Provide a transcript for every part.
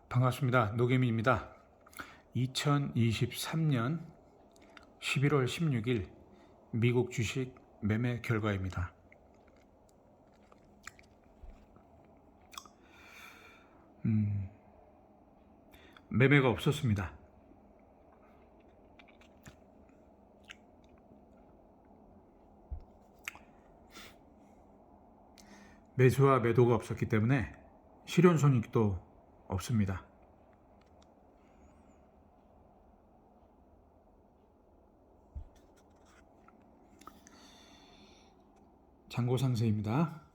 반갑습니다. 노계민입니다. 2023년 11월 16일 미국 주식 매매 결과입니다. 매매가 없었습니다. 매수와 매도가 없었기 때문에 실현손익도 없습니다. 잔고 상세입니다.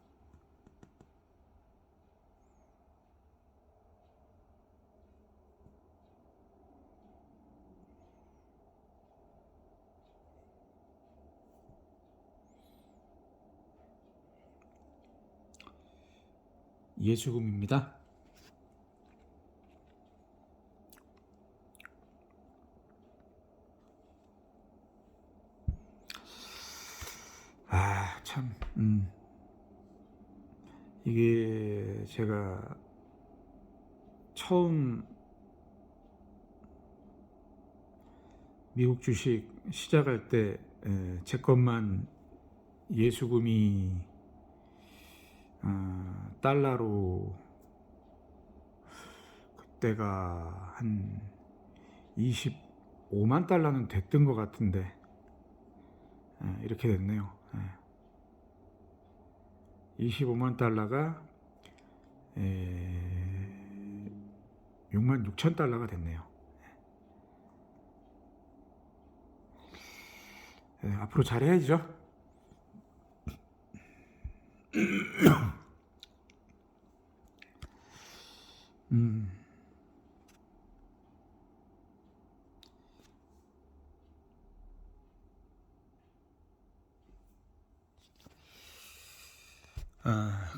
예수금입니다. 참, 이게 제가 처음 미국 주식 시작할 때 제 것만 예수금이 달러로 그때가 한 25만 달러는 됐던 것 같은데 이렇게 됐네요. 25만 달러가 6만 6천 달러가 됐네요. 앞으로 잘해야죠.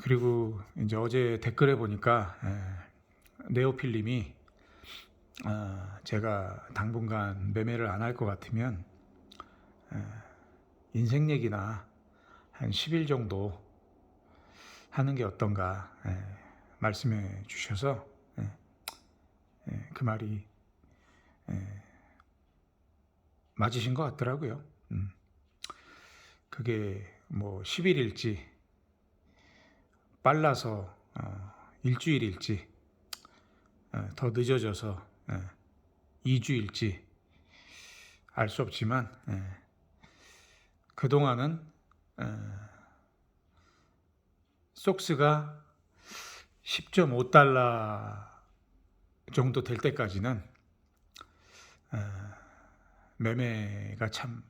그리고 이제 어제 댓글에 보니까 네오필님이 제가 당분간 매매를 안 할 것 같으면 인생 얘기나 한 10일 정도 하는 게 어떤가 말씀해 주셔서 그 말이 맞으신 것 같더라고요. 그게 뭐 10일일지 빨라서 일주일일지 더 늦어져서 2주일지 알 수 없지만 그동안은 속스가 10.5달러 정도 될 때까지는 매매가 참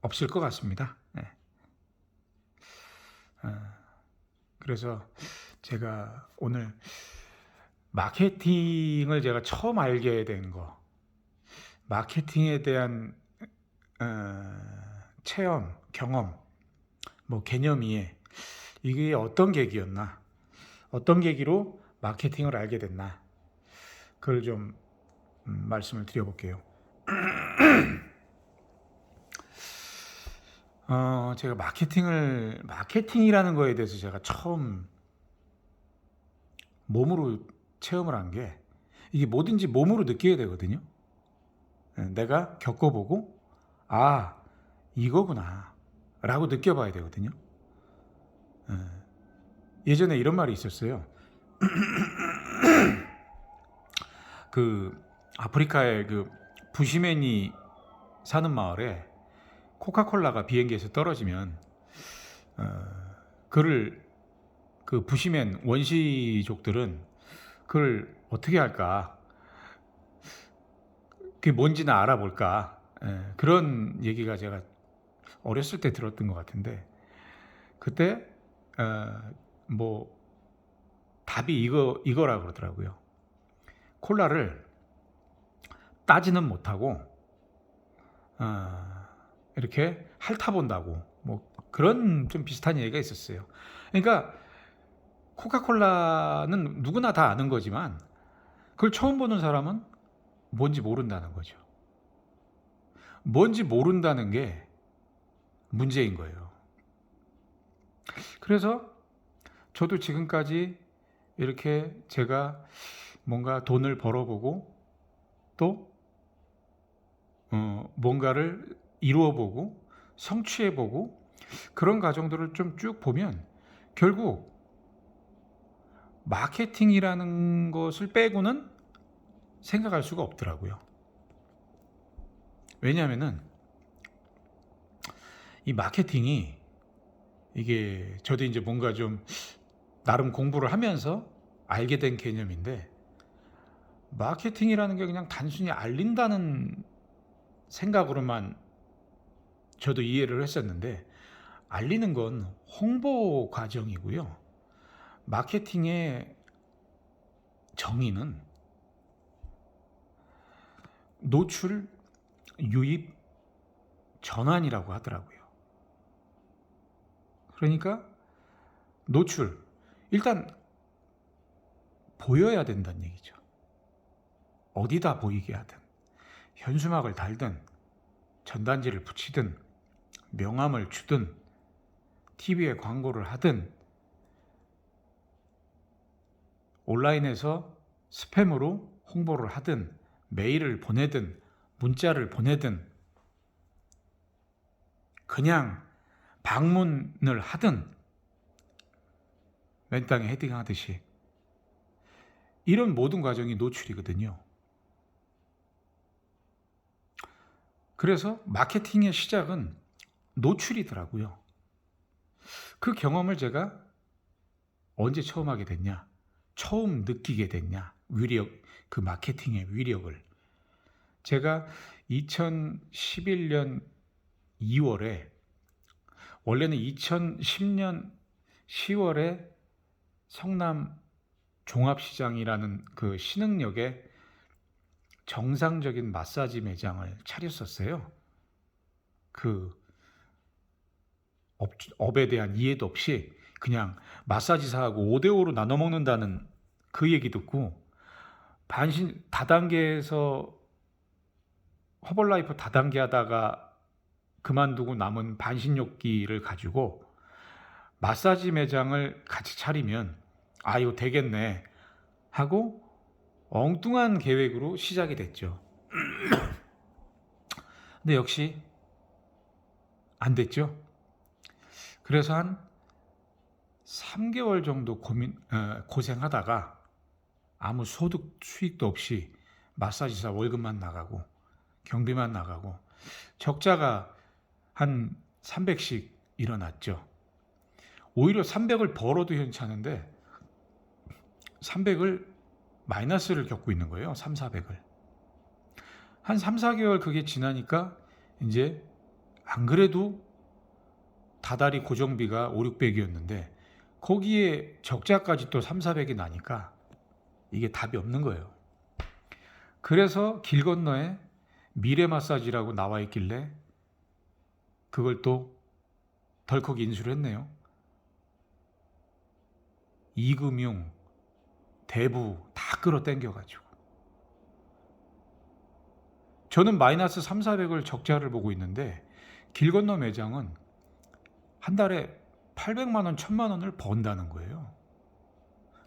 없을 것 같습니다. 그래서 제가 오늘 마케팅을 제가 처음 알게 된 거, 마케팅에 대한 체험, 경험, 뭐 개념이에 이게 어떤 계기였나, 어떤 계기로 마케팅을 알게 됐나, 그걸 좀 말씀을 드려볼게요. 제가 마케팅이라는 거에 대해서 제가 처음 몸으로 체험을 한 게, 이게 뭐든지 몸으로 느끼게 되거든요. 내가 겪어보고 이거구나 라고 느껴봐야 되거든요. 예전에 이런 말이 있었어요. 그 아프리카의 그 부시맨이 사는 마을에 코카콜라가 비행기에서 떨어지면 그 부시맨 원시족들은 그걸 어떻게 할까, 그게 뭔지는 알아볼까, 그런 얘기가 제가 어렸을 때 들었던 것 같은데, 그때 뭐 답이 이거라 그러더라고요. 콜라를 따지는 못하고 이렇게 핥아본다고, 뭐 그런 좀 비슷한 얘기가 있었어요. 그러니까 코카콜라는 누구나 다 아는 거지만 그걸 처음 보는 사람은 뭔지 모른다는 거죠. 뭔지 모른다는 게 문제인 거예요. 그래서 저도 지금까지 이렇게 제가 뭔가 돈을 벌어보고 또 뭔가를 이루어보고 성취해보고 그런 과정들을 좀 쭉 보면 결국 마케팅이라는 것을 빼고는 생각할 수가 없더라고요. 왜냐하면은 이 마케팅이 이게 저도 이제 뭔가 좀 나름 공부를 하면서 알게 된 개념인데, 마케팅이라는 게 그냥 단순히 알린다는 생각으로만 저도 이해를 했었는데, 알리는 건 홍보 과정이고요. 마케팅의 정의는 노출, 유입, 전환이라고 하더라고요. 그러니까 노출, 일단 보여야 된다는 얘기죠. 어디다 보이게 하든, 현수막을 달든, 전단지를 붙이든, 명함을 주든, TV에 광고를 하든, 온라인에서 스팸으로 홍보를 하든, 메일을 보내든, 문자를 보내든, 그냥 방문을 하든, 맨땅에 헤딩하듯이 이런 모든 과정이 노출이거든요. 그래서 마케팅의 시작은 노출이더라고요. 그 경험을 제가 언제 처음 하게 됐냐, 처음 느끼게 됐냐, 위력, 그 마케팅의 위력을 제가 2011년 2월에, 원래는 2010년 10월에 성남 종합시장이라는 그 신흥역에 정상적인 마사지 매장을 차렸었어요. 그 업에 대한 이해도 없이 그냥 마사지사하고 5대5로 나눠 먹는다는 그 얘기 듣고, 반신 다단계에서 허벌라이프 다단계 하다가 그만두고 남은 반신욕기를 가지고 마사지 매장을 같이 차리면 아 이거 되겠네 하고 엉뚱한 계획으로 시작이 됐죠. 근데 역시 안 됐죠. 그래서 한 3개월 정도 고생하다가 아무 소득 수익도 없이 마사지사 월급만 나가고 경비만 나가고 적자가 한 300씩 일어났죠. 오히려 300을 벌어도 괜찮은데 300을 마이너스를 겪고 있는 거예요. 3, 400을. 한 3, 4개월 그게 지나니까 이제 안 그래도 다달이 고정비가 5, 600이었는데 거기에 적자까지 또 3, 400이 나니까 이게 답이 없는 거예요. 그래서 길 건너에 미래 마사지라고 나와 있길래 그걸 또 덜컥 인수를 했네요. 이금융, 대부 다 끌어당겨가지고 저는 마이너스 3, 400을 적자를 보고 있는데 길 건너 매장은 한 달에 800만 원, 1000만 원을 번다는 거예요.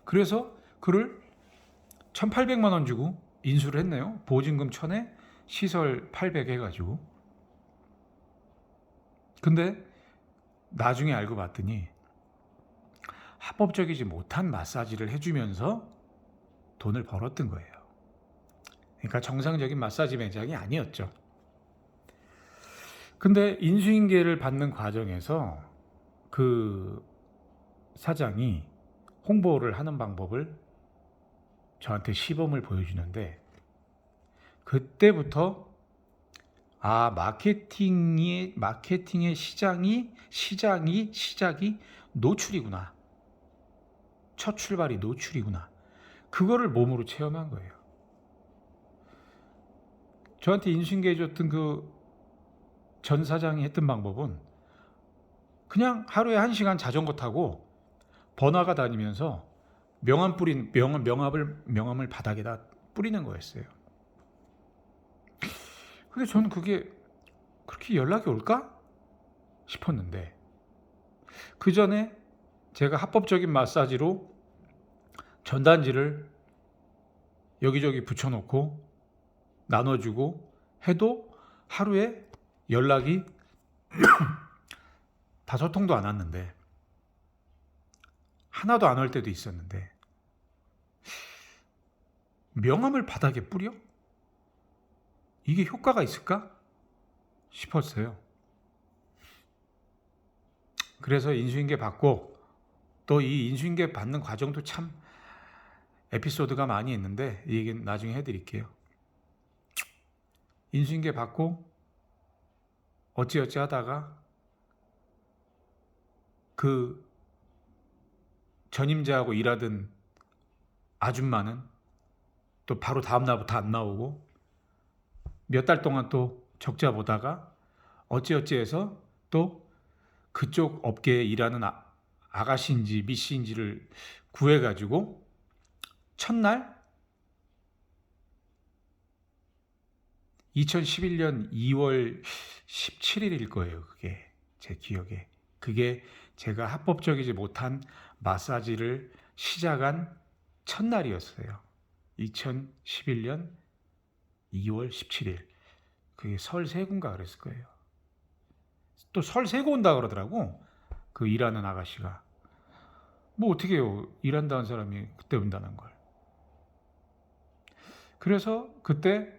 그래서 그를 1800만 원 주고 인수를 했네요. 보증금 1000에 시설 800 해가지고. 근데 나중에 알고 봤더니 합법적이지 못한 마사지를 해주면서 돈을 벌었던 거예요. 그러니까 정상적인 마사지 매장이 아니었죠. 근데 인수인계를 받는 과정에서 그 사장이 홍보를 하는 방법을 저한테 시범을 보여주는데 그때부터 아 마케팅의 시작이 노출이구나. 첫 출발이 노출이구나. 그거를 몸으로 체험한 거예요. 저한테 인수인계 해줬던 그 전 사장이 했던 방법은 그냥 하루에 1시간 자전거 타고 번화가 다니면서 명함을 바닥에다 뿌리는 거였어요. 근데 저는 그게 그렇게 연락이 올까 싶었는데 그 전에 제가 합법적인 마사지로 전단지를 여기저기 붙여놓고 나눠주고 해도 하루에 연락이 5통도 안 왔는데, 하나도 안 올 때도 있었는데, 명함을 바닥에 뿌려? 이게 효과가 있을까 싶었어요. 그래서 인수인계 받고, 또 이 인수인계 받는 과정도 참 에피소드가 많이 있는데 이 얘기는 나중에 해드릴게요. 인수인계 받고 어찌어찌 하다가 그 전임자하고 일하던 아줌마는 또 바로 다음 날부터 안 나오고, 몇 달 동안 또 적자 보다가 어찌어찌 해서 또 그쪽 업계에 일하는 아가씨인지 미씨인지를 구해가지고 첫날 2011년 2월 17일일 거예요. 그게 제 기억에. 그게 제가 합법적이지 못한 마사지를 시작한 첫날이었어요. 2011년 2월 17일. 그게 설 세고인가 그랬을 거예요. 또 설 세고 온다 그러더라고. 그 일하는 아가씨가. 뭐 어떻게 해요. 일한다는 사람이 그때 온다는 걸. 그래서 그때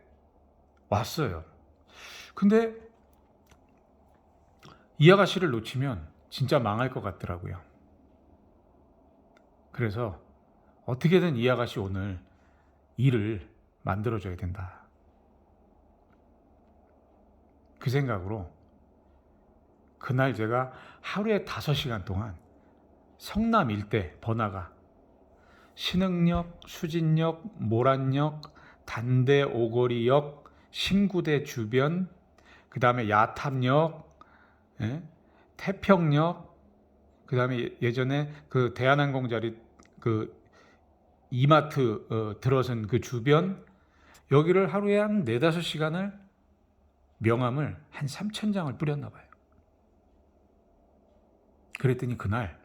왔어요. 근데 이 아가씨를 놓치면 진짜 망할 것 같더라고요. 그래서 어떻게든 이 아가씨 오늘 일을 만들어줘야 된다. 그 생각으로 그날 제가 하루에 5시간 동안 성남 일대 번화가 신흥역, 수진역, 모란역, 단대 오거리역, 신구대 주변, 그 다음에 야탑역, 태평역, 그 다음에 예전에 그 대한항공 자리 그 이마트 들어선 그 주변, 여기를 하루에 한 4-5시간을 명함을 한 3,000장을 뿌렸나 봐요. 그랬더니 그날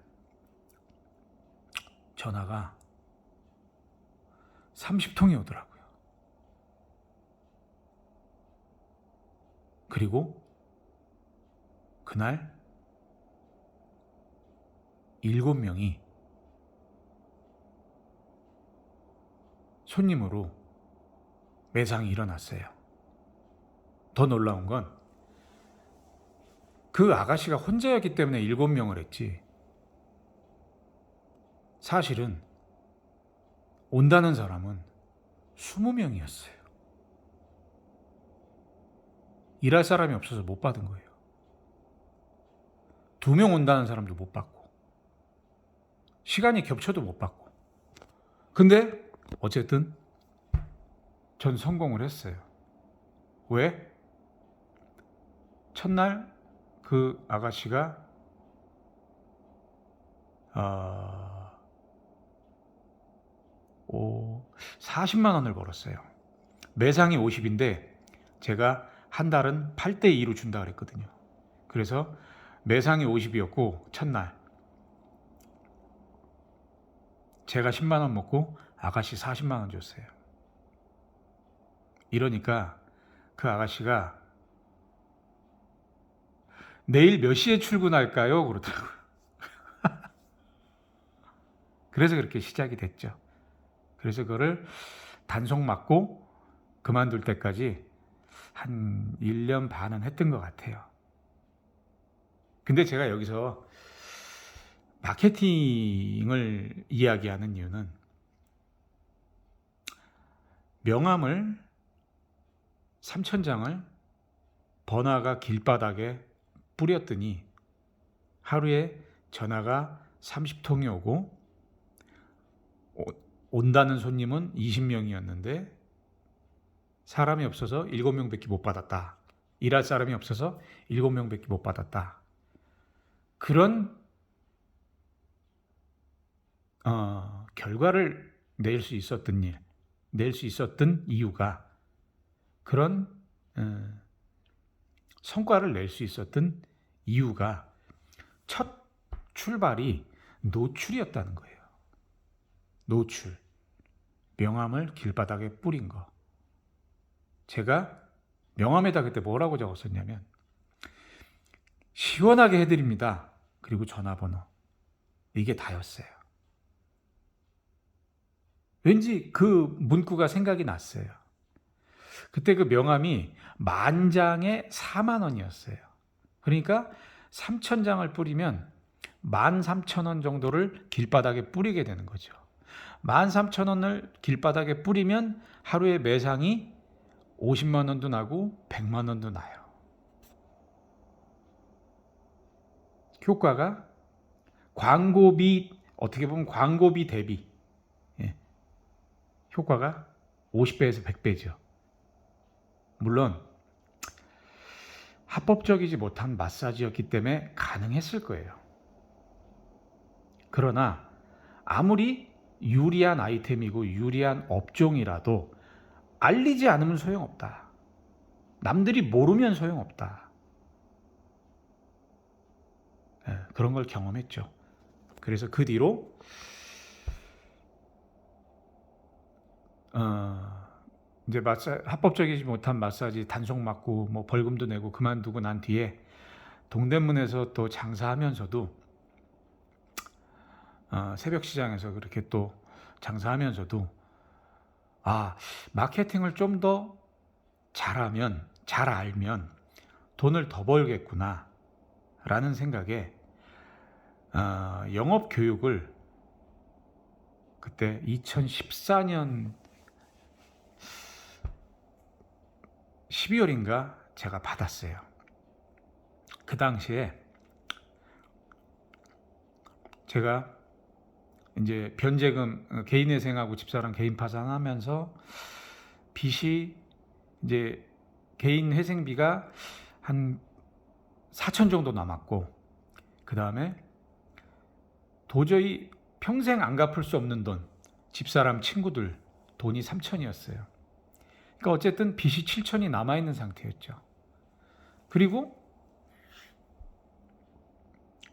전화가 30통이 오더라고요. 그리고 그날 7명이 손님으로 매상이 일어났어요. 더 놀라운 건 그 아가씨가 혼자였기 때문에 7명을 했지, 사실은 온다는 사람은 20명이었어요. 일할 사람이 없어서 못 받은 거예요. 2명 온다는 사람도 못 받고, 시간이 겹쳐도 못 받고. 근데 어쨌든 전 성공을 했어요. 왜? 첫날 그 아가씨가 40만 원을 벌었어요. 매상이 50인데 제가 한 달은 8대2로 준다 그랬거든요. 그래서 매상이 50이었고 첫날 제가 10만 원 먹고 아가씨 40만 원 줬어요. 이러니까 그 아가씨가 내일 몇 시에 출근할까요? 그러더라고요. 그래서 그렇게 시작이 됐죠. 그래서 그거를 단속 맞고 그만둘 때까지 한 1년 반은 했던 것 같아요. 근데 제가 여기서 마케팅을 이야기하는 이유는, 명함을 3,000장을 번화가 길바닥에 뿌렸더니 하루에 전화가 30통이 오고, 온다는 손님은 20명이었는데 사람이 없어서 7명밖에 못 받았다. 일할 사람이 없어서 7명밖에 못 받았다. 그런 결과를 낼 수 있었던 이유가, 그런 성과를 낼 수 있었던 이유가 첫 출발이 노출이었다는 거예요. 노출, 명함을 길바닥에 뿌린 거. 제가 명함에다 그때 뭐라고 적었었냐면 시원하게 해드립니다. 그리고 전화번호. 이게 다였어요. 왠지 그 문구가 생각이 났어요. 그때 그 명함이 10,000장에 4만 원이었어요. 그러니까 3,000장을 뿌리면 13,000원 정도를 길바닥에 뿌리게 되는 거죠. 13,000원을 길바닥에 뿌리면 하루에 매상이 50만 원도 나고 100만 원도 나요. 효과가 광고비, 어떻게 보면 광고비 대비 효과가 50배에서 100배죠. 물론 합법적이지 못한 마사지였기 때문에 가능했을 거예요. 그러나 아무리 유리한 아이템이고 유리한 업종이라도 알리지 않으면 소용없다. 남들이 모르면 소용없다. 그런 걸 경험했죠. 그래서 그 뒤로 이제 합법적이지 못한 마사지 단속 맞고 뭐 벌금도 내고 그만두고 난 뒤에 동대문에서 또 장사하면서도 새벽 시장에서 그렇게 또 장사하면서도 마케팅을 좀 더 잘하면, 잘 알면 돈을 더 벌겠구나 라는 생각에 영업 교육을 그때 2014년 12월인가 제가 받았어요. 그 당시에 제가 이제 변제금 개인회생하고 집사람 개인 파산하면서 빚이 이제 개인 회생비가 한 4천 정도 남았고, 그 다음에 도저히 평생 안 갚을 수 없는 돈, 집사람 친구들 돈이 3천이었어요. 그러니까 어쨌든 빚이 7천이 남아있는 상태였죠. 그리고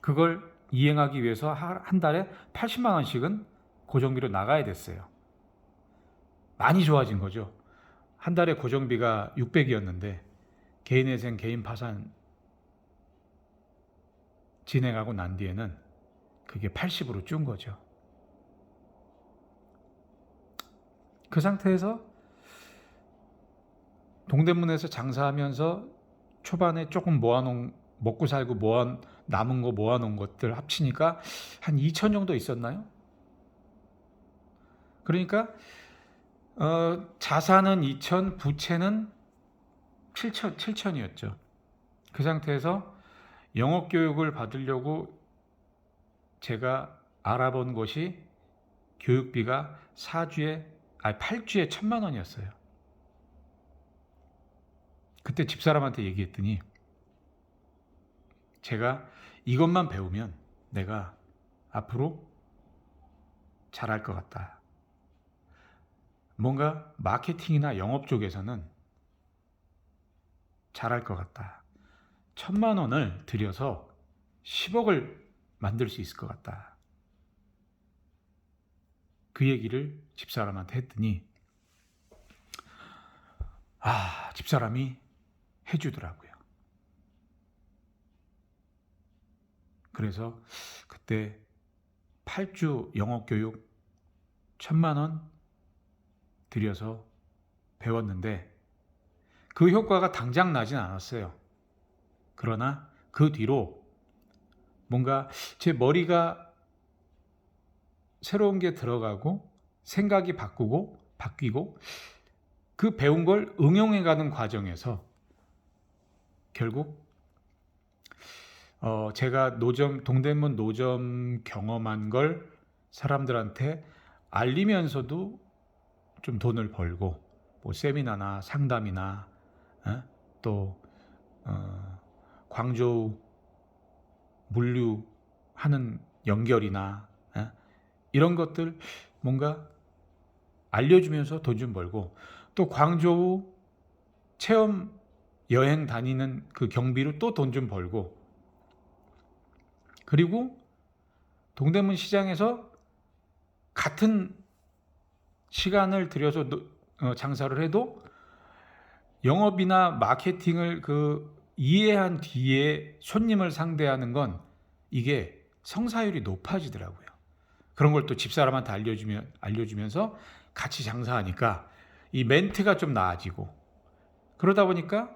그걸 이행하기 위해서 한 달에 80만 원씩은 고정비로 나가야 됐어요. 많이 좋아진 거죠. 한 달에 고정비가 600이었는데 개인회생, 개인 파산 진행하고 난 뒤에는 그게 80으로 준 거죠. 그 상태에서 동대문에서 장사하면서 초반에 조금 모아놓은, 먹고 살고 남은 거 모아놓은 것들 합치니까 한 2천 정도 있었나요? 그러니까 자산은 2천, 부채는 7천이었죠. 그 상태에서 영업교육을 받으려고 제가 알아본 곳이 교육비가 8주에 1,000만 원이었어요. 그때 집사람한테 얘기했더니 제가 이것만 배우면 내가 앞으로 잘할 것 같다. 뭔가 마케팅이나 영업 쪽에서는 잘할 것 같다. 1,000만 원을 들여서 10억을 만들 수 있을 것 같다. 그 얘기를 집사람한테 했더니 집사람이 해주더라고요. 그래서 그때 8주 영업교육 1,000만 원 들여서 배웠는데 그 효과가 당장 나진 않았어요. 그러나 그 뒤로 뭔가 제 머리가 새로운 게 들어가고 생각이 바뀌고 그 배운 걸 응용해가는 과정에서 결국 제가 동대문 노점 경험한 걸 사람들한테 알리면서도 좀 돈을 벌고, 뭐 세미나나 상담이나 또 광저우 물류하는 연결이나 이런 것들 뭔가 알려주면서 돈 좀 벌고, 또 광저우 체험 여행 다니는 그 경비로 또 돈 좀 벌고, 그리고 동대문 시장에서 같은 시간을 들여서 장사를 해도 영업이나 마케팅을 이해한 뒤에 손님을 상대하는 건 이게 성사율이 높아지더라고요. 그런 걸 또 집사람한테 알려주면서 같이 장사하니까 이 멘트가 좀 나아지고, 그러다 보니까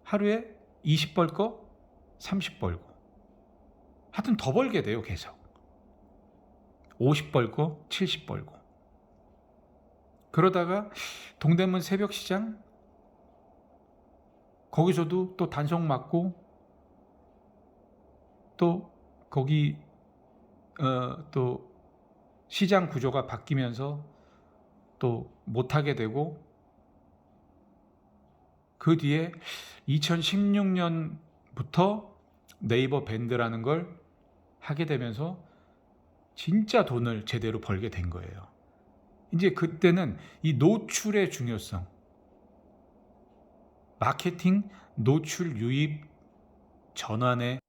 하루에 20 벌 거 30 벌고, 하여튼 더 벌게 돼요. 계속 50 벌고 70 벌고. 그러다가 동대문 새벽시장, 거기서도 또 단속 맞고, 또 거기 또 시장 구조가 바뀌면서 또 못하게 되고, 그 뒤에 2016년부터 네이버 밴드라는 걸 하게 되면서 진짜 돈을 제대로 벌게 된 거예요. 이제 그때는 이 노출의 중요성, 마케팅, 노출, 유입, 전환의